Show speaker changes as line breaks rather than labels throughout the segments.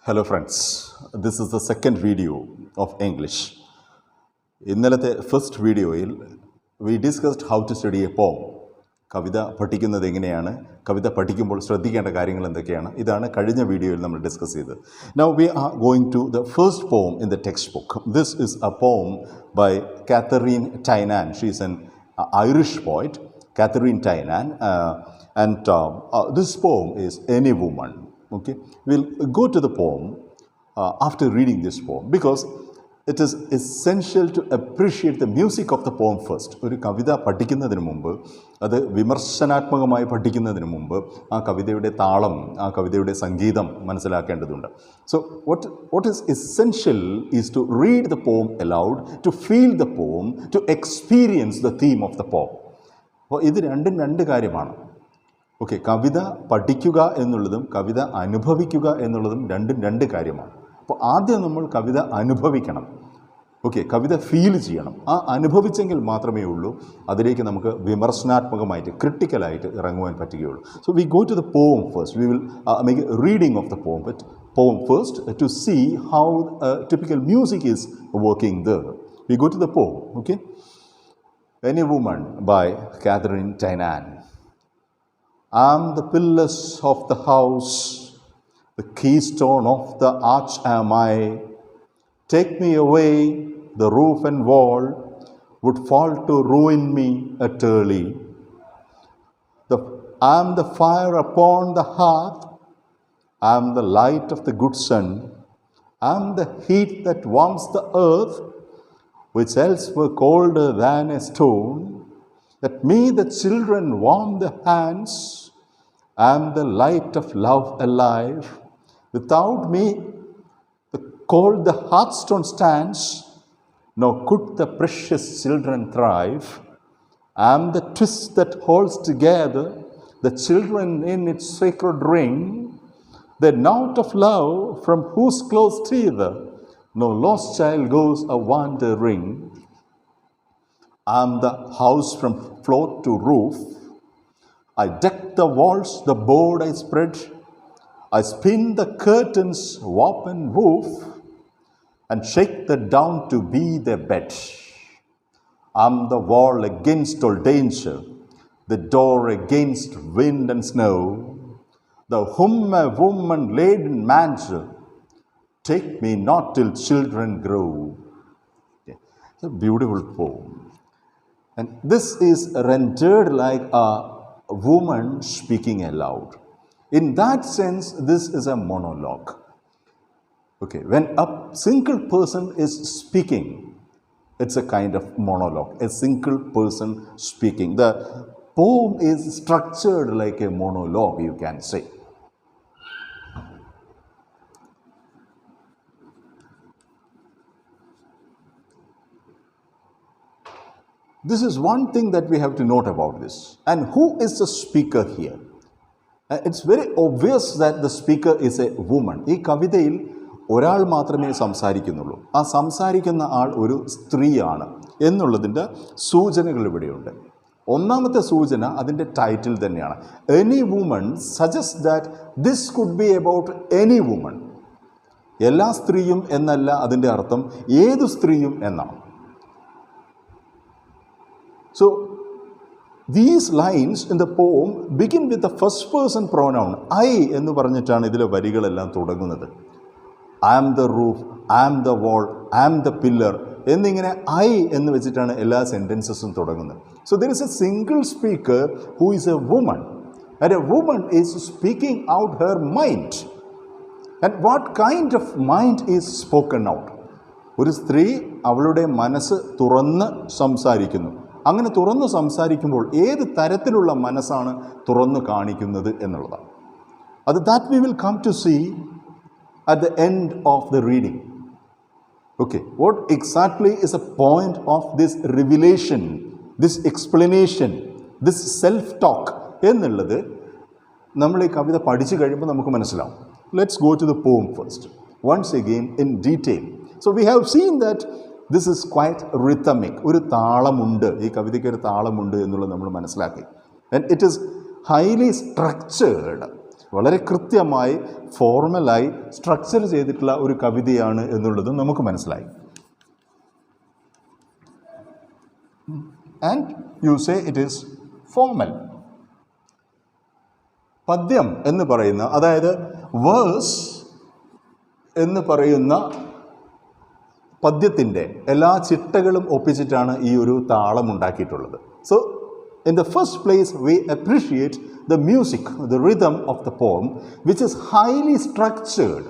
Hello friends, this is the second video of English. ഇന്നലത്തെ first വീഡിയോയിൽ we discussed how to study a poem. കവിത പഠിക്കുന്നത് എങ്ങനെയാണ്, കവിത പഠിക്കുമ്പോൾ ശ്രദ്ധിക്കേണ്ട കാര്യങ്ങൾ എന്തൊക്കെയാണ്, ഇതാണ് കഴിഞ്ഞ വീഡിയോയിൽ നമ്മൾ ഡിസ്കസ് ചെയ്തത്. Now we are going to the first poem in the textbook. This is a poem by Catherine Tynan. She is an Irish poet, Catherine Tynan, and this poem is Any Woman. Okay, we'll go to the poem after reading this poem because it is essential to appreciate the music of the poem first. ഒരു കവിത പഠിക്കുന്നതിന് മുമ്പ്, അത് വിമർശനാത്മകമായി പഠിക്കുന്നതിന് മുമ്പ് ആ കവിതയുടെ താളം, ആ കവിതയുടെ സംഗീതം മനസ്സിലാക്കേണ്ടതുണ്ട്. So what is essential is to read the poem aloud, to feel the poem, to experience the theme of the poem. അപ്പോൾ ഇത് രണ്ട് കാര്യമാണ്. ഓക്കെ, കവിത പഠിക്കുക എന്നുള്ളതും കവിത അനുഭവിക്കുക എന്നുള്ളതും രണ്ട് കാര്യമാണ്. അപ്പോൾ ആദ്യം നമ്മൾ കവിത അനുഭവിക്കണം. ഓക്കെ, കവിത ഫീൽ ചെയ്യണം. ആ അനുഭവിച്ചെങ്കിൽ മാത്രമേ ഉള്ളൂ അതിലേക്ക് നമുക്ക് വിമർശനാത്മകമായിട്ട്, ക്രിട്ടിക്കലായിട്ട് ഇറങ്ങുവാൻ പറ്റുകയുള്ളൂ. So we go to the poem first. We will make a reading of the poem first to see how typical music is working there. We go to the poem. Okay, Any Woman by Catherine Tynan. I'm the pillars of the house, the keystone of the arch am I. Take me away, the roof and wall would fall to ruin me utterly. I'm the fire upon the hearth, I'm the light of the good sun, I'm the heat that warms the earth, which else were colder than a stone. Let me the children warm the hands, I'm the light of love alive. Without me the cold the hearthstone stands, nor could the precious children thrive. I'm the twist that holds together the children in its sacred ring, the knot of love from whose close tether no lost child goes a wandering. I'm the house from floor to roof, I deck the walls, the board I spread, I spin the curtains, warp and woof, and shake the down to be their bed. I'm the wall against all danger, the door against wind and snow, the whom a woman laid in manger, take me not till children grow. Yeah. It's a beautiful poem. And this is rendered like a woman speaking aloud. In that sense, this is a monologue. Okay, when a single person is speaking, it's a kind of monologue, a single person speaking. The poem is structured like a monologue, you can say. This is one thing that we have to note about this. And who is the speaker here? It's very obvious that the speaker is a woman. ഈ കവിതയിൽ ഒരാൾ മാത്രമേ സംസാരിക്കുന്നുള്ളൂ. ആ സംസാരിക്കുന്ന ആൾ ഒരു സ്ത്രീയാണ് എന്നുള്ളതിൻ്റെ സൂചനകൾ ഇവിടെയുണ്ട്. ഒന്നാമത്തെ സൂചന അതിൻ്റെ ടൈറ്റിൽ തന്നെയാണ്. Any woman suggest that this could be about any woman. എല്ലാ സ്ത്രീയും എന്നല്ല അതിൻ്റെ അർത്ഥം, ഏതു സ്ത്രീയും എന്നാണ്. So, these lines in the poem begin with the first person pronoun. I എന്ന് പറഞ്ഞിട്ടാണ് ഇതിലെ വരികളെല്ലാം തുടങ്ങുന്നത്. I am the roof, I am the wall, I am the pillar എന്നിങ്ങനെ I എന്ന് വെച്ചിട്ടാണ് എല്ലാ സെൻറ്റൻസസും തുടങ്ങുന്നത്. So, there is a single speaker who is a woman. And a woman is speaking out her mind. And what kind of mind is spoken out? ഒരു സ്ത്രീ അവളുടെ മനസ്സ് തുറന്ന് സംസാരിക്കുന്നു. അങ്ങനെ തുറന്നു സംസാരിക്കുമ്പോൾ ഏത് തരത്തിലുള്ള മനസ്സാണ് തുറന്നു കാണിക്കുന്നത് എന്നുള്ളതാണ്. അത് that we will come to see at the end of the reading. Okay, what exactly is a point of this revelation, this explanation, this self talk എന്നുള്ളത് നമ്മൾ ഈ കവിത പഠിച്ചു കഴിയുമ്പോൾ നമുക്ക് മനസ്സിലാവും. Let's go to the poem first once again in detail. So we have seen that this is quite rhythmic. ഒരു താളമുണ്ട്, ഈ കവിതയ്ക്ക് ഒരു താളമുണ്ട് എന്നുള്ളത് നമ്മൾ മനസ്സിലാക്കി. And it is highly structured. വളരെ കൃത്യമായി ഫോർമലായി സ്ട്രക്ചർ ചെയ്തിട്ടുള്ള ഒരു കവിതയാണ് എന്നുള്ളത് നമുക്ക് മനസ്സിലായി. And you say it is formal. പദ്യം എന്ന് പറയുന്ന, അതായത് വേഴ്സ് എന്ന് പറയുന്ന പദ്യത്തിൻ്റെ എല്ലാ ചിട്ടകളും ഒപ്പിച്ചിട്ടാണ് ഈ ഒരു താളം ഉണ്ടാക്കിയിട്ടുള്ളത്. So in the first place we appreciate the music, the rhythm of the poem, which is highly structured,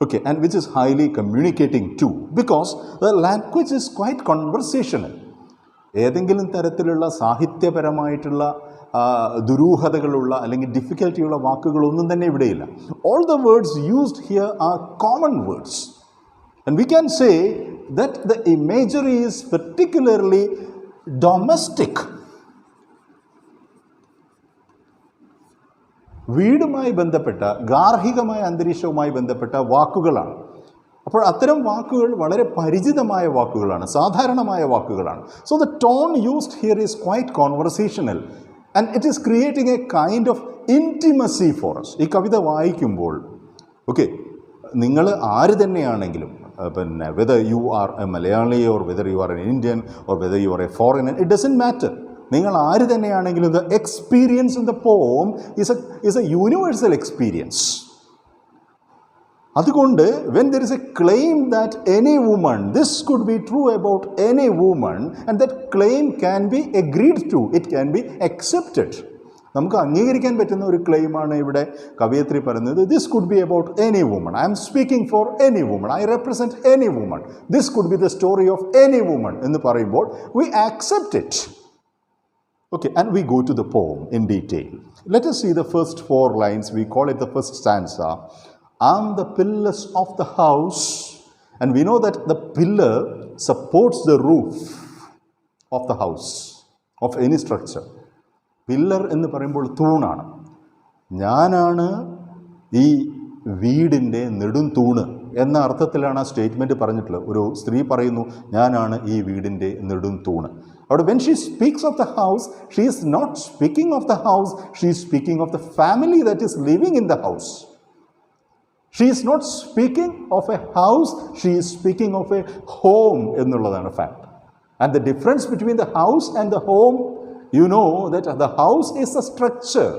okay, and which is highly communicating too, because the language is quite conversational. ഏതെങ്കിലും തരത്തിലുള്ള സാഹിത്യപരമായിട്ടുള്ള ദുരൂഹതകളുള്ള അല്ലെങ്കിൽ ഡിഫിക്കൽറ്റിയുള്ള വാക്കുകളൊന്നും തന്നെ ഇവിടെയില്ല. All the words used here are common words, and we can say that the imagery is particularly domestic. വീടുമായി ബന്ധപ്പെട്ട ഗാർഹികമായ അന്തരീക്ഷവുമായി ബന്ധപ്പെട്ട വാക്കുകളാണ്. അപ്പോൾ അത്തരം വാക്കുകൾ വളരെ പരിചിതമായ വാക്കുകളാണ്, സാധാരണമായ വാക്കുകളാണ്. So the tone used here is quite conversational and it is creating a kind of intimacy for us. ഈ കവിത വായിക്കുമ്പോൾ ഓക്കെ, നിങ്ങൾ ആര് തന്നെയാണെങ്കിലും, പിന്നെ whether you are a Malayali or whether you are an Indian or whether you are a foreigner, it doesn't matter. നിങ്ങൾ ആര് തന്നെയാണെങ്കിലും the experience in the poem is a universal experience. അതുകൊണ്ട് when there is a claim that any woman, this could be true about any woman, and that claim can be agreed to, it can be accepted. നമുക്ക് അംഗീകരിക്കാൻ പറ്റുന്ന ഒരു ക്ലെയിമാണ് ഇവിടെ കവയത്രി പറയുന്നത്. This could be about any woman, I M speaking for any woman, I represent any woman, this could be the story of any woman എന്ന് പറയുമ്പോൾ V accept it. Okay, and we go to the poem in detail. Let us see the first 4 lines. We call it the first stanza. I'm the pillars of the house, and we know that the pillar supports the roof of the house, of any structure. Pillar എന്ന് പറയുമ്പോൾ തൂണാണ്. ഞാനാണ് ഈ വീടിൻ്റെ നെടും തൂണ് എന്ന അർത്ഥത്തിലാണ് ആ statement പറഞ്ഞിട്ടുള്ളത്. ഒരു സ്ത്രീ പറയുന്നു, ഞാനാണ് ഈ വീടിൻ്റെ നെടും തൂണ്. But when she speaks of the house, she is not speaking of the house, she is speaking of the family that is living in the house. She is not speaking of a house, she is speaking of a home എന്നുള്ളതാണ് fact. And the difference between the house and the home, you know that the house is a structure.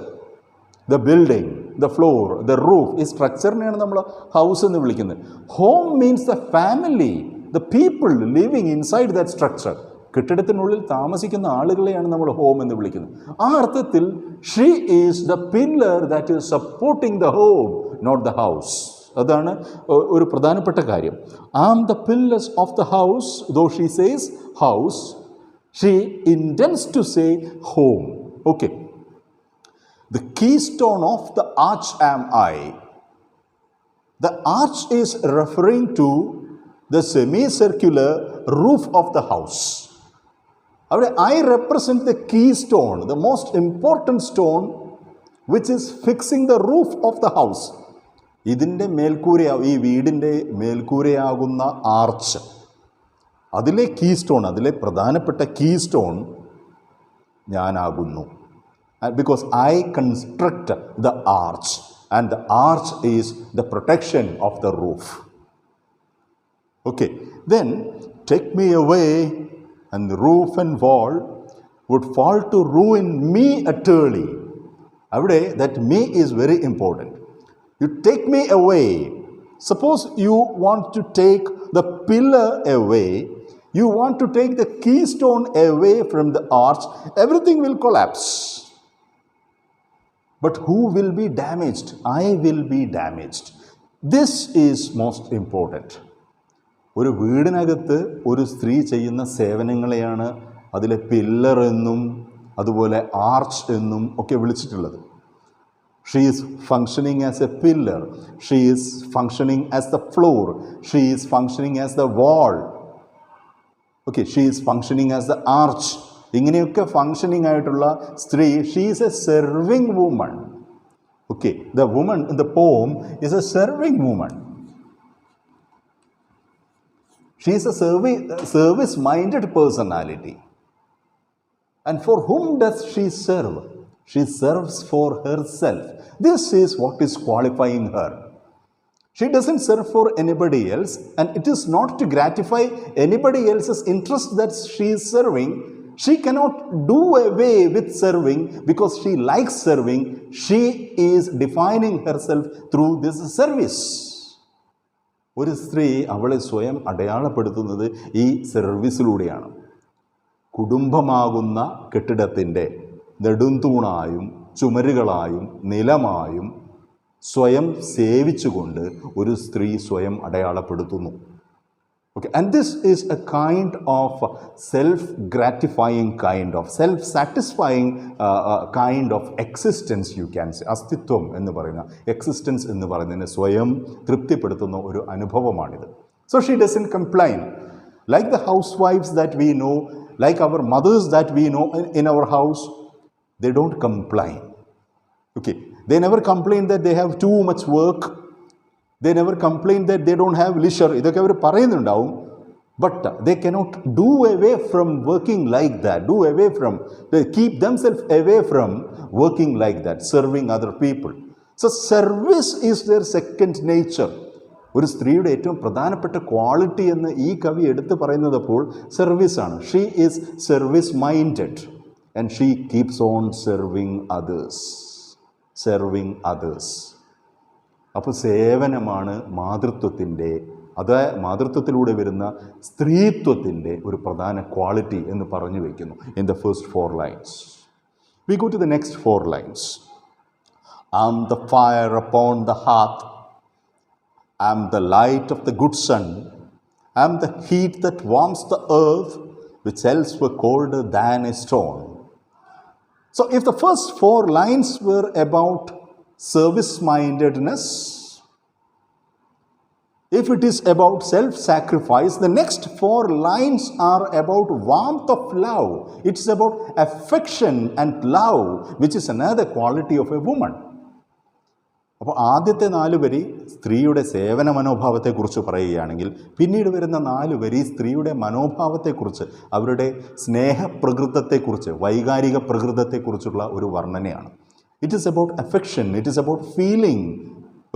The building, the floor, the roof, ഈ സ്ട്രക്ചറിനെയാണ് നമ്മൾ house എന്ന് വിളിക്കുന്നത്. Home means the family, the people living inside that structure. കെട്ടിടത്തിനുള്ളിൽ താമസിക്കുന്ന ആളുകളെയാണ് നമ്മൾ home എന്ന് വിളിക്കുന്നത്. ആ അർത്ഥത്തിൽ she is the pillar that is supporting the home, not the house. അതാണ് ഒരു പ്രധാനപ്പെട്ട കാര്യം. I am the pillars of the house. Though she says house, she intends to say home. Okay, the keystone of the arch am I. The arch is referring to the semicircular roof of the house. അവിടെ I represent the keystone, the most important stone which is fixing the roof of the house. ഇതിൻ്റെ ഈ വീടിൻ്റെ മേൽക്കൂരയാകുന്ന arch, അതിലെ keystone, അതിലെ പ്രധാനപ്പെട്ട keystone ഞാനാകുന്നു. Because I construct the arch, and the arch is the protection of the roof. Okay, then take me away, and the roof and wall would fall to ruin me utterly. Avade, that me is very important. You take me away. Suppose you want to take the pillar away, you want to take the keystone away from the arch, everything will collapse. But who will be damaged? I will be damaged. This is most important. ഒരു വീടിനകത്ത് ഒരു സ്ത്രീ ചെയ്യുന്ന സേവനങ്ങളെയാണ് അതിലെ pillar എന്നും അതുപോലെ arch എന്നും ഒക്കെ വിളിച്ചിട്ടുള്ളത്. She is functioning as a pillar, she is functioning as the floor, she is functioning as the wall, okay, she is functioning as the arch. ഇങ്ങനെയൊക്കെ ഫങ്ഷനിങ് ആയിട്ടുള്ള സ്ത്രീ, she is a serving woman. Okay, the woman in the poem is a serving woman. She is a service-minded personality. And for whom does she serve? She serves for herself. This is what is qualifying her. She doesn't serve for anybody else, and it is not to gratify anybody else's interest that she is serving. She cannot do away with serving because she likes serving. She is defining herself through this service. ഒരു സ്ത്രീ അവളെ സ്വയം അടയാളപ്പെടുത്തുന്നത് ഈ സർവീസിലൂടെയാണ്. കുടുംബമാകുന്ന കെട്ടിടത്തിൻ്റെ നെടുംതൂണായും ചുമരുകളായും നിലമായും സ്വയം സേവിച്ചുകൊണ്ട് ഒരു സ്ത്രീ സ്വയം അടയാളപ്പെടുത്തുന്നു. Okay, and this is a kind of self-gratifying kind of self-satisfying kind of existence, you can say. അസ്തിത്വം എന്ന് പറയുന്ന എക്സിസ്റ്റൻസ് എന്ന് പറയുന്നതിനെ സ്വയം തൃപ്തിപ്പെടുത്തുന്ന ഒരു അനുഭവമാണിത്. So she doesn't complain. Like the housewives that we know, like our mothers that we know in our house, they don't complain. Okay, they never complain that they have too much work. They never complain that they don't have leisure. ഇതൊക്കെ അവർ പറയുന്നുണ്ടാവും. But they cannot do away from working like that. They keep themselves away from working like that, serving other people. So service is their second nature. ഒരു സ്ത്രീയുടെ ഏറ്റവും പ്രധാനപ്പെട്ട quality എന്ന് ഈ കവി എടുത്തു പറയുന്നത് അപ്പോൾ സർവീസാണ്. She is service minded and she keeps on serving others. അപ്പോൾ സേവനമാണ് മാതൃത്വത്തിലൂടെ വരുന്ന സ്ത്രീത്വത്തിൻ്റെ ഒരു പ്രധാന ക്വാളിറ്റി എന്ന് പറഞ്ഞു വയ്ക്കുന്നു in the first 4 lines. We go to the next 4 lines. I'm the fire upon the hearth. I'm the light of the good sun. I'm the heat that warms the earth, which else were colder than a stone. So if the first 4 lines were about service-mindedness, if it is about self-sacrifice, the next 4 lines are about warmth of love. It's about affection and love, which is another quality of a woman. അപ്പോൾ ആദ്യത്തെ 4 വരി സ്ത്രീയുടെ സേവന മനോഭാവത്തെക്കുറിച്ച് പറയുകയാണെങ്കിൽ പിന്നീട് വരുന്ന 4 വരി സ്ത്രീയുടെ മനോഭാവത്തെക്കുറിച്ച്, അവരുടെ സ്നേഹപ്രകൃതത്തെക്കുറിച്ച്, വൈകാരിക പ്രകൃതത്തെക്കുറിച്ചുള്ള ഒരു വർണ്ണനയാണ്. It is about affection, it is about feeling,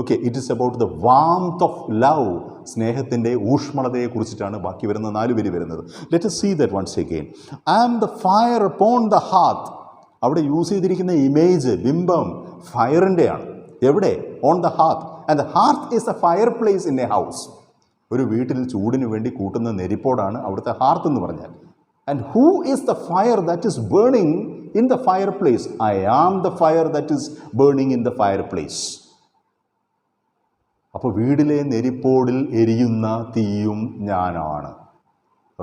okay, it is about the warmth of love. സ്നേഹത്തിൻ്റെ ഊഷ്മളതയെക്കുറിച്ചിട്ടാണ് ബാക്കി വരുന്ന 4 വരി വരുന്നത്. Let us see that once again. I am the fire upon the hearth. അവിടെ യൂസ് ചെയ്തിരിക്കുന്ന ഇമേജ്, ബിംബം ഫയറിൻ്റെയാണ്. എവിടെ? On the hearth. And the hearth is A fire place in A house. ഒരു വീട്ടിൽ ചൂടിന് വേണ്ടി കൂട്ടുന്ന നെരിപ്പോടാണ് അവിടുത്തെ ഹാർത്ത് എന്ന് പറഞ്ഞാൽ. And who is the fire that is burning in the fireplace? I am the fire that is burning in the fireplace. അപ്പോൾ വീടിലെ നെരിപ്പോടിൽ എരിയുന്ന തീയും ഞാനാണ്.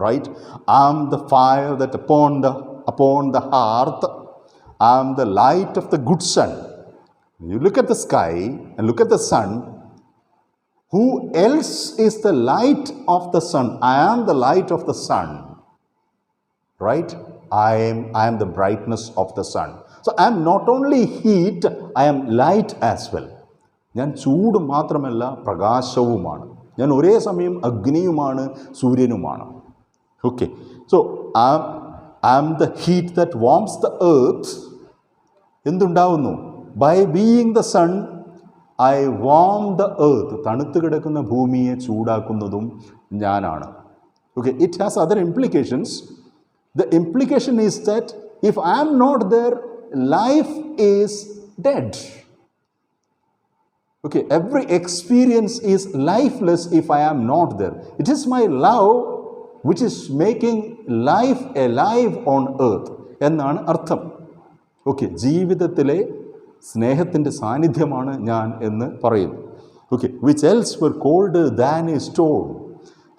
Right? I am the fire that upon the hearth. I am the light of the good sun. You look at the sky and look at the sun. Who else is the light of the sun? I am the light of the sun. Right? I am the brightness of the sun. So I am not only heat, I am light as well. ഞാൻ ചൂട് മാത്രമല്ല, പ്രകാശവുമാണ്. ഞാൻ ഒരേ സമയം അഗ്നിയുമാണ്, സൂര്യനുമാണ്. Okay. So I am the heat that warms the earth. എന്തുണ്ടാവുന്നു? By being the sun, I warm the earth. തണുത്ത് കിടക്കുന്ന ഭൂമിയെ ചൂടാക്കുന്നതും ഞാനാണ്. Okay. It has other implications. The implication is that if I am not there, life is dead. Okay, every experience is lifeless if I am not there. It is my love which is making life alive on earth എന്നാണ് അർത്ഥം. Okay, ജീവിതത്തിലെ സ്നേഹത്തിൻ്റെ സാന്നിധ്യമാണ് ഞാൻ എന്ന് പറയുന്നു. Okay, which else were colder than a stone.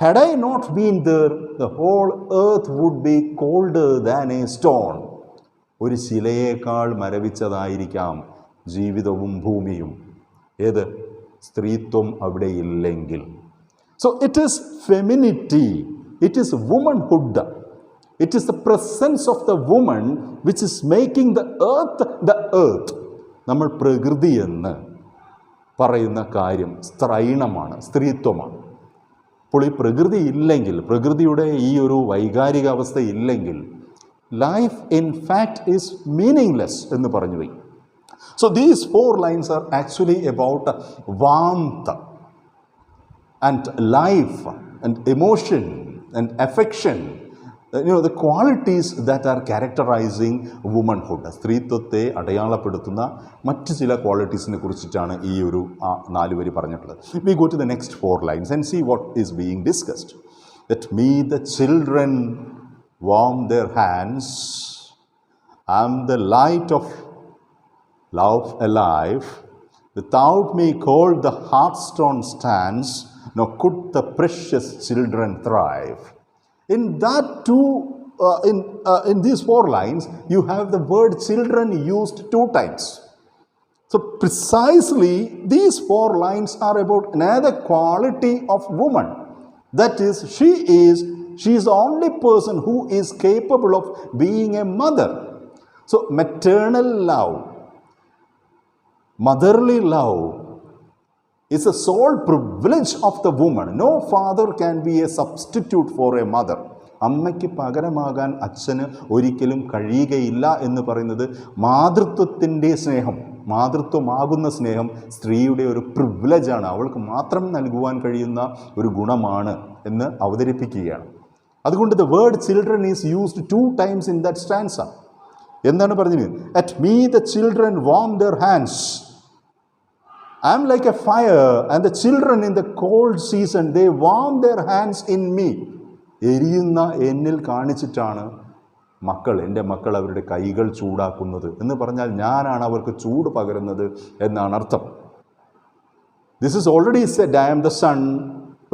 Had I not been there, the whole earth would be colder than a stone. ഒരു ശിലയേക്കാൾ മരവിച്ചതായിരിക്കാം ജീവിതവും ഭൂമിയും. ഏത്? സ്ത്രീത്വം അവിടെ ഇല്ലെങ്കിൽ. So it is femininity, it is womanhood, it is the presence of the woman which is making the earth. നമ്മൾ പ്രകൃതി എന്ന് പറയുന്ന കാര്യം സ്ത്രൈണമാണ്, സ്ത്രീത്വമാണ്. അപ്പോൾ ഈ പ്രകൃതി ഇല്ലെങ്കിൽ, പ്രകൃതിയുടെ ഈ ഒരു വൈകാരിക അവസ്ഥ ഇല്ലെങ്കിൽ life in fact is meaningless എന്ന് പറഞ്ഞു പോയി. So these 4 lines are actually about warmth and life and emotion and affection, the qualities that are characterizing womanhood. സ്ത്രീത്വത്തെ അടയാളപ്പെടുത്തുന്ന മറ്റ് ചില ക്വാളിറ്റീസിനെ കുറിച്ചിട്ടാണ് ഈ ഒരു 4 വരി പറഞ്ഞിട്ടുള്ളത്. We go to the next 4 lines and see what is being discussed. Let me the children warm their hands. I'm the light of love alive. Without me cold the hearthstone stands, nor could the precious children thrive. In that in these 4 lines, you have the word children used 2 times. So precisely these 4 lines are about another quality of woman. That is, she is the only person who is capable of being a mother. So maternal love, motherly love, is a sole privilege of the woman. No father can be a substitute for a mother. അമ്മയ്ക്ക് പകരമാകാൻ അച്ഛന് ഒരിക്കലും കഴിയുകയില്ല എന്ന് പറയുന്നത് മാതൃത്വത്തിൻ്റെ സ്നേഹം, മാതൃത്വമാകുന്ന സ്നേഹം സ്ത്രീയുടെ ഒരു പ്രിവിലേജാണ്, അവൾക്ക് മാത്രം നൽകുവാൻ കഴിയുന്ന ഒരു ഗുണമാണ് എന്ന് അവതരിപ്പിക്കുകയാണ്. അതുകൊണ്ട് the word children is used 2 times in that stanza. എന്താണ് പറഞ്ഞത്? At me the children warm their hands. I am like a fire, and the children in the cold season, they warm their hands in me. എരിയുന്ന എന്നിൽ കാണിച്ചിട്ടാണ് എൻ്റെ മക്കൾ അവരുടെ കൈകൾ ചൂടാക്കുന്നത് എന്ന് പറഞ്ഞാൽ ഞാനാണ് അവർക്ക് ചൂട് പകരുന്നത് എന്നാണ് അർത്ഥം. This is already said, I am the sun,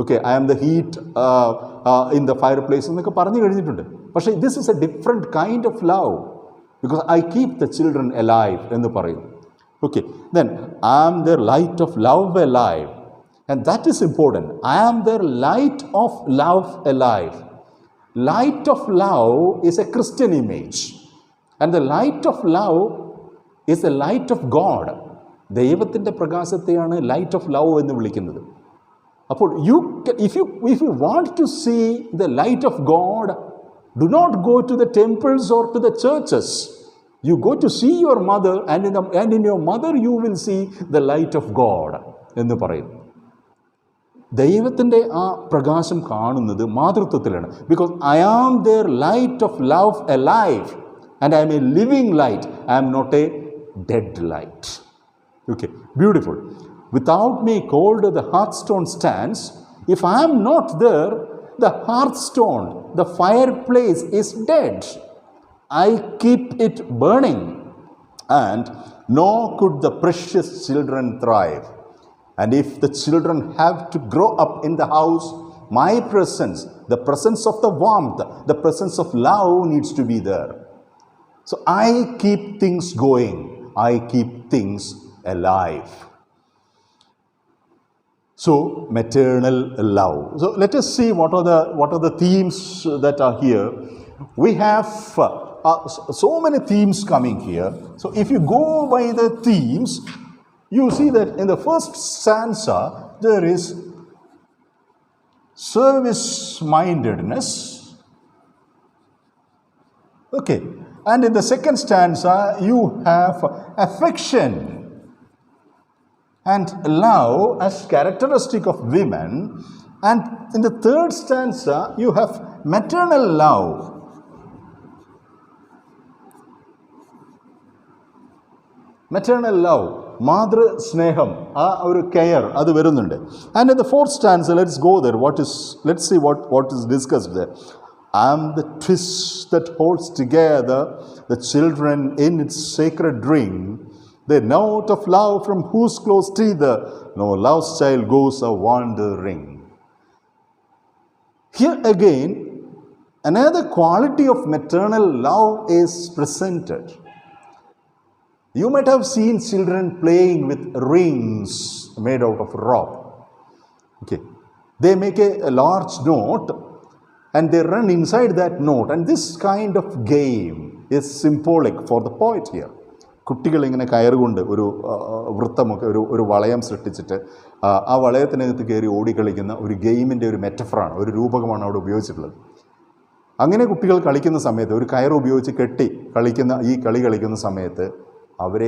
okay, I am the heat in the fireplace എന്നൊക്കെ പറഞ്ഞു കഴിഞ്ഞിട്ടുണ്ട്. പക്ഷേ this is a different kind of love, because I keep the children alive എന്ന് പറയും. Okay, then I am their light of love alive, and that is important. I am their light of love alive. Light of love is a Christian image, and the light of love is the light of God. ദൈവത്തിൻ്റെ പ്രകാശത്തെയാണ് light of love എന്ന് വിളിക്കുന്നത്. അപ്പോൾ if you want to see the light of God, do not go to the temples or to the churches. You go to see your mother, and in your mother you will see the light of God എന്ന് പറയും. ദൈവത്തിൻ്റെ ആ പ്രകാശം കാണുന്നത് മാതൃത്വത്തിലാണ്. Because I am their light of love alive, and I am a living light, I am not a dead light. Okay, beautiful. Without me cold the hearthstone stands. If I am not there, the hearthstone, the fireplace is dead. I keep it burning, and nor could the precious children thrive. And if the children have to grow up in the house, my presence, the presence of the warmth, the presence of love needs to be there. So I keep things going, I keep things alive. So maternal love. So let us see what are the themes that are here. We have so many themes coming here. So if you go by the themes, you see that in the first stanza there is service mindedness. Okay, and in the second stanza you have affection and love as characteristic of women, and in the third stanza you have maternal love. Maternal love, മാതൃ സ്നേഹം, ആ ഒരു care അത് വരുന്നുണ്ട്. And in the fourth stanza, let's go there, let's see what is discussed there. I am the twist that holds together the children in its sacred ring, the note of love from whose close teether no love's child goes a wandering. Here again, another quality of maternal love is presented. You might have seen children playing with rings made out of rope. Okay, they make a large knot and they run inside that knot, and this kind of game is symbolic for the poet here. കുട്ടികൾ ഇങ്ങനെ കയറുകൊണ്ട് ഒരു വൃത്തമൊക്കെ ഒരു വളയം സൃഷ്ടിച്ചിട്ട് ആ വളയത്തിനകത്ത് കയറി ഓടിക്കളിക്കുന്ന ഒരു ഗെയിമിൻ്റെ ഒരു മെറ്റഫറാണ്, ഒരു രൂപകമാണ് അവിടെ ഉപയോഗിച്ചിട്ടുള്ളത്. അങ്ങനെ കുട്ടികൾ കളിക്കുന്ന സമയത്ത് ഒരു കയർ ഉപയോഗിച്ച് കെട്ടി കളിക്കുന്ന സമയത്ത് അവരെ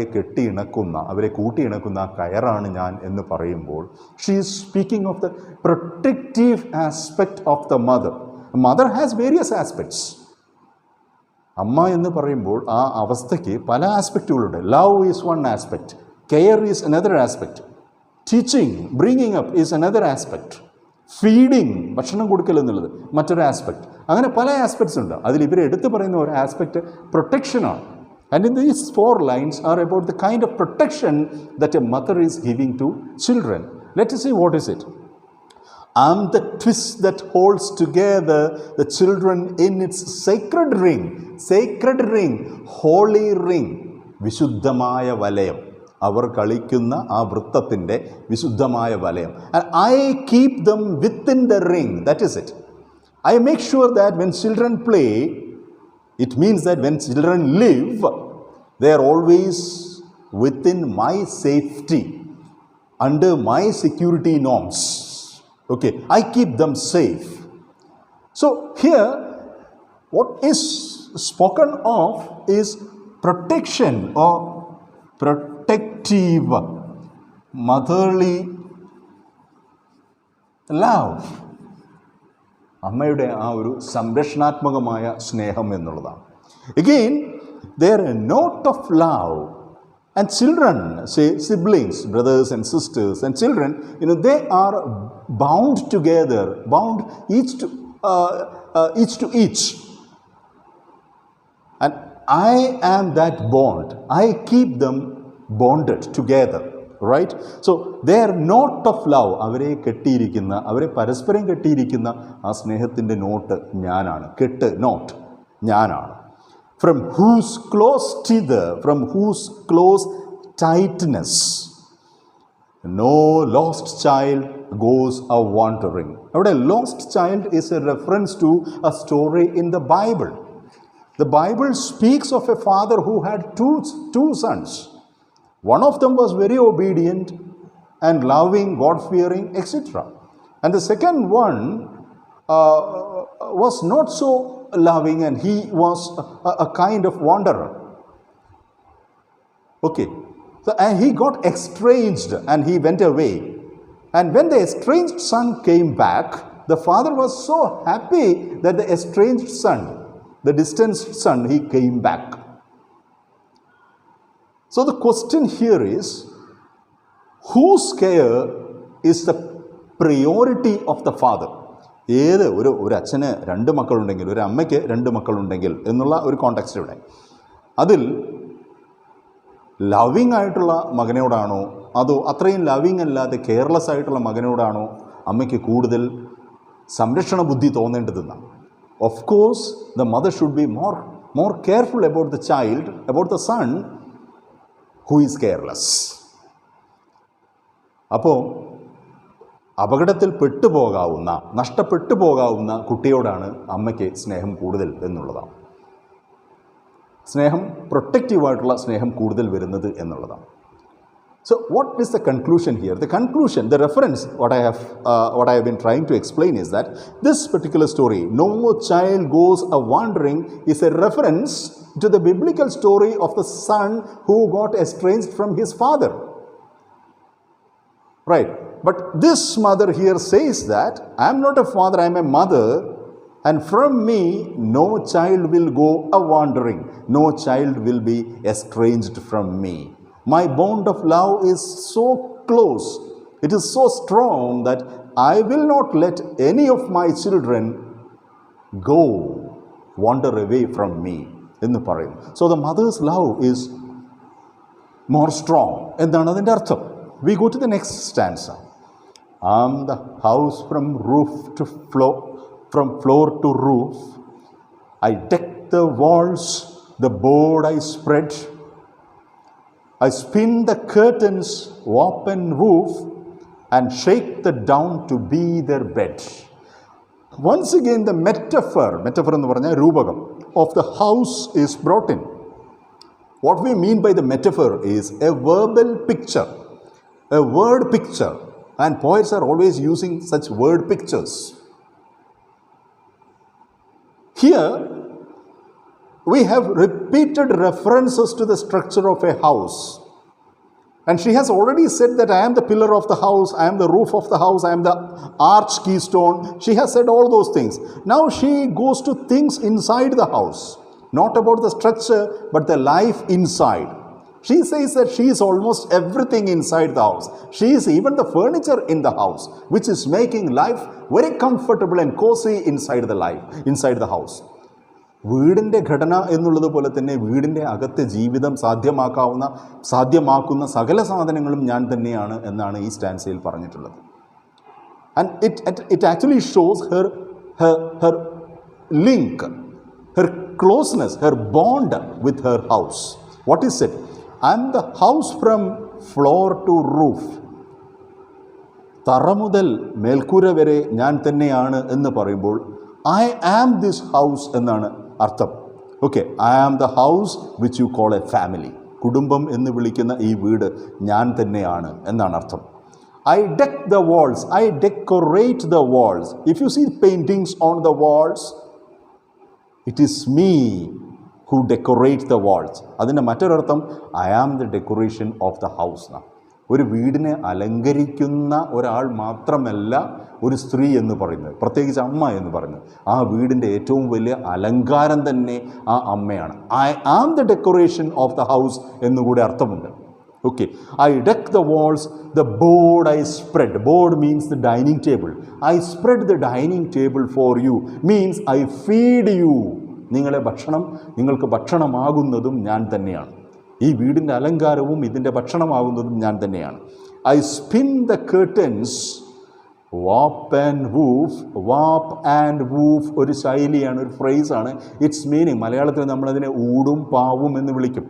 അവരെ കൂട്ടിയിണക്കുന്ന ആ കയറാണ് ഞാൻ എന്ന് പറയുമ്പോൾ she is speaking of the protective aspect of the mother. Mother has various aspects. അമ്മ എന്ന് പറയുമ്പോൾ ആ അവസ്ഥയ്ക്ക് പല ആസ്പെക്റ്റുകളുണ്ട്. Love is one aspect, care is another aspect, teaching bringing up is another aspect, feeding ഭക്ഷണം കൊടുക്കൽ എന്നുള്ളത് മറ്റൊരു ആസ്പെക്റ്റ്. അങ്ങനെ പല ആസ്പെക്ട്സ് ഉണ്ട്. അതിൽ ഇവർ എടുത്തു പറയുന്ന ഒരു aspect പ്രൊട്ടക്ഷനാണ്. And in these 4 lines are about the kind of protection that a mother is giving to children. Let us see what is it. I'm the twist that holds together the children in its sacred ring, holy ring, വിശുദ്ധമായ വലയം. അവർ കളിക്കുന്ന ആ വൃത്തത്തിൻ്റെ വിശുദ്ധമായ വലയം. And I keep them within the ring. That is it. I make sure that when children play, it means that when children live, they are always within my safety, under my security norms. Okay, I keep them safe. So here, what is spoken of is protection or protective motherly love. അമ്മയുടെ ആ ഒരു സംരക്ഷണാത്മകമായ സ്നേഹം എന്നുള്ളതാണ്. Again, there a note of love. And children, say siblings, brothers and sisters and children, they are bound together, bound each to each. And I am that bond. I keep them bonded together. Right? So their note of love, അവരെ പരസ്പരം കെട്ടിയിരിക്കുന്ന ആ സ്നേഹത്തിൻ്റെ not ഞാനാണ്. Not ഞാനാണ്. From whose close tether, from whose close tightness, no lost child goes a wandering. അവിടെ lost child is a reference to a story in the Bible. The Bible speaks of a father who had two sons. One of them was very obedient and loving, God-fearing, etc. And the second one was not so loving, and he was a kind of wanderer. Okay, so and he got estranged and he went away. And when the estranged son came back, the father was so happy that the estranged son, the distanced son, he came back. So the question here is, whose care is the priority of the father? ഒരു അച്ഛന് 2 മക്കളുണ്ടെങ്കിൽ, ഒരു അമ്മയ്ക്ക് 2 മക്കളുണ്ടെങ്കിൽ എന്നുള്ള ഒരു context ഇവിടെ. അതിൽ loving ആയിട്ടുള്ള മകനോടാണോ അതോ അത്രയും ലവിങ് അല്ലാതെ കെയർലെസ് ആയിട്ടുള്ള മകനോടാണോ അമ്മയ്ക്ക് കൂടുതൽ സംരക്ഷണ ബുദ്ധി തോന്നേണ്ടതെന്നാണ്? Of course the mother should be more careful about the child, about the son who is careless. അപ്പോൾ അപകടത്തിൽ നഷ്ടപ്പെട്ടു പോകാവുന്ന കുട്ടിയോടാണ് അമ്മയ്ക്ക് സ്നേഹം കൂടുതൽ എന്നുള്ളതാണ്. സ്നേഹം പ്രൊട്ടക്റ്റീവായിട്ടുള്ള സ്നേഹം കൂടുതൽ വരുന്നത് എന്നുള്ളതാണ്. So what is the conclusion here? The conclusion, the reference, what I have been trying to explain is that this particular story, no child goes a wandering, is a reference to the biblical story of the son who got estranged from his father. Right? But this mother here says that I am not a father, I am a mother, and from me no child will go a wandering, no child will be estranged from me. My bond of love is so close, it is so strong that I will not let any of my children wander away from me. എന്ന് പറയും. So the mother's love is more strong. എന്താണ് അതിൻ്റെ അർത്ഥം? We go to the next stanza. I'm the house from floor to roof. I deck the walls, the board I spread. I spin the curtains, warp and woof, and shake the down to be their bed. Once again the metaphor എന്ന് പറഞ്ഞാൽ രൂപകം of the house is brought in. What we mean by the metaphor is a verbal picture, a word picture, and poets are always using such word pictures. Here we have repeated references to the structure of a house. And she has already said that I am the pillar of the house, I am the roof of the house, I am the arch keystone. She has said all those things. Now she goes to things inside the house, not about the structure, but the life inside. She says that she is almost everything inside the house. She is even the furniture in the house, which is making life very comfortable and cozy inside the house. വീടിൻ്റെ ഘടന എന്നുള്ളതുപോലെ തന്നെ വീടിൻ്റെ അകത്തെ ജീവിതം സാധ്യമാക്കുന്ന സകല സാധനങ്ങളും ഞാൻ തന്നെയാണ് എന്നാണ് ഈ സ്റ്റാൻസയിൽ പറഞ്ഞിട്ടുള്ളത്. And it actually shows her link, her closeness, her bond with her house. What is it? I am the house from floor to roof. തറ മുതൽ മേൽക്കൂര വരെ ഞാൻ തന്നെയാണ് എന്ന് പറയുമ്പോൾ I am this house എന്നാണ് അർത്ഥം. Okay, I am the house which you call a family. കുടുംബം എന്ന് വിളിക്കുന്ന ഈ വീട് ഞാൻ തന്നെയാണ് എന്നാണ് അർത്ഥം. I deck the walls, I decorate the walls. If you see paintings on the walls, it is me who decorate the walls. അതിൻ്റെ മറ്റൊരർത്ഥം I am the decoration of the house. ഒരു വീടിനെ അലങ്കരിക്കുന്ന ഒരാൾ മാത്രമല്ല ഒരു സ്ത്രീ എന്ന് പറയുന്നത്, പ്രത്യേകിച്ച് അമ്മ എന്ന് പറയുന്നത്. ആ വീടിൻ്റെ ഏറ്റവും വലിയ അലങ്കാരം തന്നെ ആ അമ്മയാണ്. I am the decoration of the house എന്നുകൂടെ അർത്ഥമുണ്ട്. Okay, I deck the walls, the board I spread. Board means the dining table. I spread the dining table for you, means I feed you. നിങ്ങൾക്ക് ഭക്ഷണമാകുന്നതും ഞാൻ തന്നെയാണ്. ഈ വീടിൻ്റെ അലങ്കാരവും ഇതിൻ്റെ ഭക്ഷണമാകുന്നതും ഞാൻ തന്നെയാണ്. I spin the curtains, warp and woof ഒരു ശൈലിയാണ്, ഒരു ഫ്രേസാണ്. ഇറ്റ്സ് മീനിങ് മലയാളത്തിൽ നമ്മളതിനെ ഊടും പാവും എന്ന് വിളിക്കും.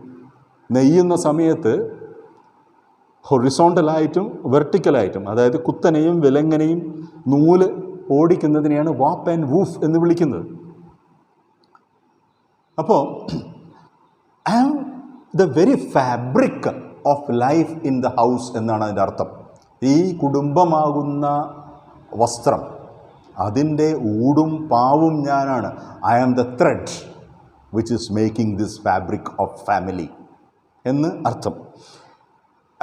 നെയ്യുന്ന സമയത്ത് ഹൊറിസോണ്ടലായിട്ടും വെർട്ടിക്കലായിട്ടും, അതായത് കുത്തനെയും വിലങ്ങനെയും നൂല് ഓടിക്കുന്നതിനെയാണ് വാപ്പ് ആൻഡ് വൂഫ് എന്ന് വിളിക്കുന്നത്. അപ്പോൾ the very fabric of life in the house എന്നാണ് അതിൻ്റെ അർത്ഥം. ഈ കുടുംബമാകുന്ന വസ്ത്രം, അതിൻ്റെ ഊടും പാവും ഞാനാണ്. I am the thread which is making this fabric of family എന്ന് അർത്ഥം.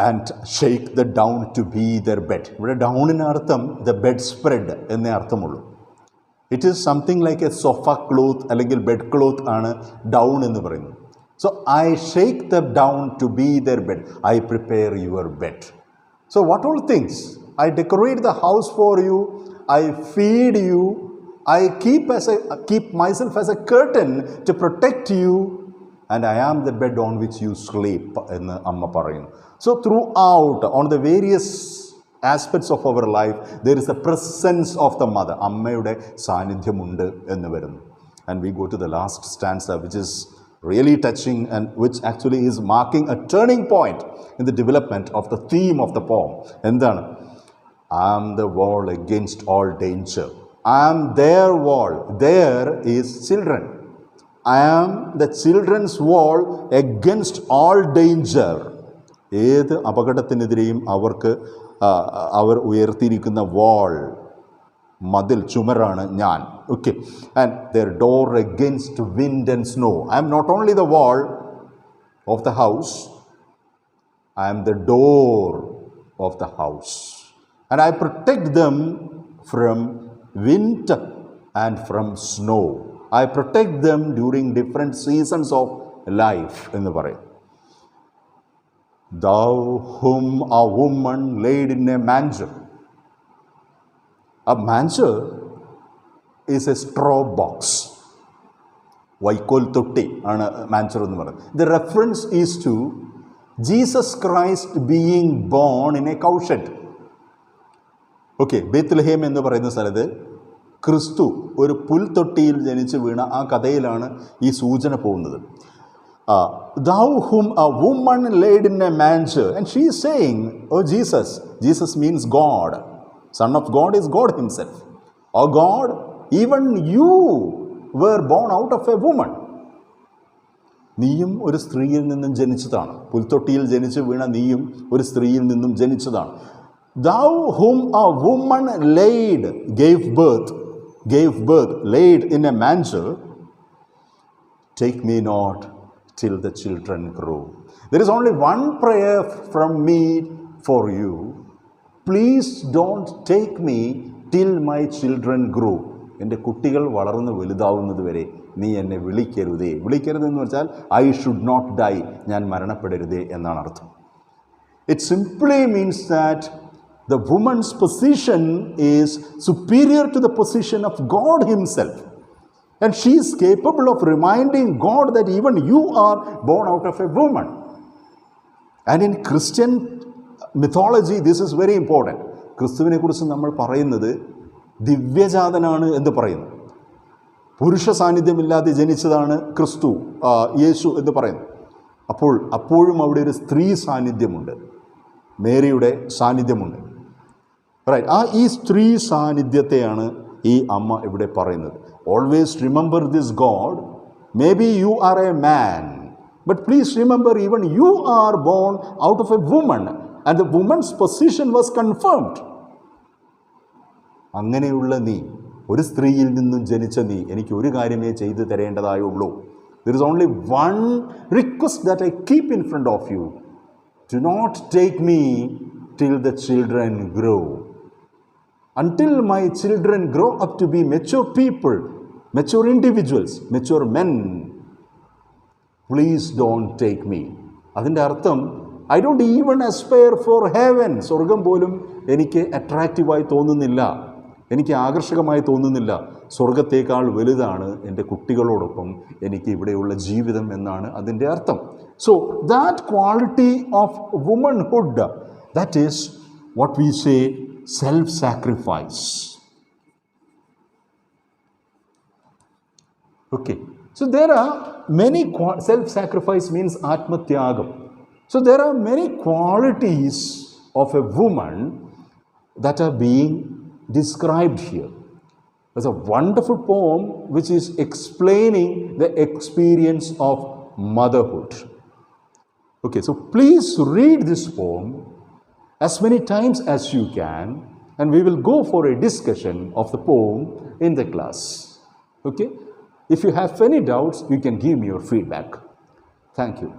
And shake the down to be their bed. ഇവിടെ ഡൗണിന് അർത്ഥം ദ ബെഡ് സ്പ്രെഡ് എന്നേ അർത്ഥമുള്ളൂ. It is something like a sofa cloth അല്ലെങ്കിൽ ബെഡ് ക്ലോത്ത് ആണ് down എന്ന് പറയുന്നത്. So I shake them down to be their bed. I prepare your bed. So what all things? I decorate the house for you. I feed you. I keep myself as a curtain to protect you. And I am the bed on which you sleep. എന്ന് അമ്മ പറയുന്നു. So throughout, on the various aspects of our life, there is a presence of the mother. അമ്മയുടെ സാന്നിധ്യമുണ്ട് എന്ന് വരുന്നു. And we go to the last stanza, which is really touching and which actually is marking a turning point in the development of the theme of the poem. എന്താണ്? I am the wall against all danger. I am their wall. There is children. I am the children's wall against all danger. ഏത് അപകടത്തിനെതിരെയും അവർ ഉയർത്തിയിരിക്കുന്ന വാൾ, മതിൽ, ചുമരാണ് ഞാൻ. Okay, and their door against wind and snow. I am not only the wall of the house, I am the door of the house. And I protect them from wind and from snow. I protect them during different seasons of life എന്ന് പറയും. Thou whom a woman laid in a manger. A manger is a straw box. വൈക്കോൽ തൊട്ടി ആണ് manger എന്ന് പറയുന്നത്. The reference is to Jesus Christ being born in a cow shed. Okay, Bethlehem എന്ന് പറയുന്ന സ്ഥലത്ത് ക്രിസ്തു ഒരു പുൽത്തൊട്ടിയിൽ ജനിച്ച് വീണ ആ കഥയിലാണ് ഈ സൂചന പോകുന്നത്. Thou whom a woman laid in a manger. And she is saying, oh Jesus. Jesus means God. Son of God is God himself. Oh God, even you were born out of a woman. നീയും ഒരു സ്ത്രീയിൽ നിന്നും ജനിച്ചതാണ്. പുൽത്തൊട്ടിയിൽ ജനിച്ച് വീണ നീയും ഒരു സ്ത്രീയിൽ നിന്നും ജനിച്ചതാണ്. Thou whom a woman gave birth, laid in a manger, take me not till the children grow. There is only one prayer from me for you. Please don't take me till my children grow. എൻ്റെ കുട്ടികൾ വളർന്ന് വലുതാവുന്നത് വരെ നീ എന്നെ വിളിക്കരുതേ. വിളിക്കരുതെന്ന് വെച്ചാൽ I should not dye, ഞാൻ മരണപ്പെടരുതേ എന്നാണ് അർത്ഥം. It simply means that the woman's position is superior to the position of God himself. And she is capable of reminding God that even you are born out of a woman. And in Christian mythology, this is very important. ക്രിസ്തുവിനെ കുറിച്ച് നമ്മൾ പറയുന്നത് ദിവ്യജാതനാണ് എന്ന് പറയുന്നു. പുരുഷ സാന്നിധ്യമില്ലാതെ ജനിച്ചതാണ് ക്രിസ്തു, യേശു എന്ന് പറയുന്നു. അപ്പോഴും അവിടെ ഒരു സ്ത്രീ സാന്നിധ്യമുണ്ട്, മേരിയുടെ സാന്നിധ്യമുണ്ട്. റൈറ്റ്, ഈ സ്ത്രീ സാന്നിധ്യത്തെയാണ് ഈ അമ്മ ഇവിടെ പറയുന്നത്. Always remember this God. Maybe you are a man, but please remember even you are born out of a woman and the woman's position was confirmed. അങ്ങനെയുള്ള നീ, ഒരു സ്ത്രീയിൽ നിന്നും ജനിച്ച നീ, എനിക്ക് ഒരു കാര്യമേ ചെയ്തു തരേണ്ടതായുള്ളൂ. There is only one request that I keep in front of you. Do not take me till the children grow. Until my children grow up to be mature people, mature individuals, mature men, please don't take me. അതിൻ്റെ അർത്ഥം I don't even aspire for heaven. സ്വർഗം പോലും എനിക്ക് അട്രാക്റ്റീവായി തോന്നുന്നില്ല, എനിക്ക് ആകർഷകമായി തോന്നുന്നില്ല. സ്വർഗത്തേക്കാൾ വലുതാണ് എൻ്റെ കുട്ടികളോടൊപ്പം എനിക്ക് ഇവിടെയുള്ള ജീവിതം എന്നാണ് അതിൻ്റെ അർത്ഥം. So that quality of womanhood, that is what we say self-sacrifice. Okay, so there are many self-sacrifice means atmatyagam. So there are many qualities of a woman that are being described here. There's a wonderful poem which is explaining the experience of motherhood. Okay, so please read this poem as many times as you can, and we will go for a discussion of the poem in the class. Okay? If you have any doubts, you can give me your feedback. Thank you.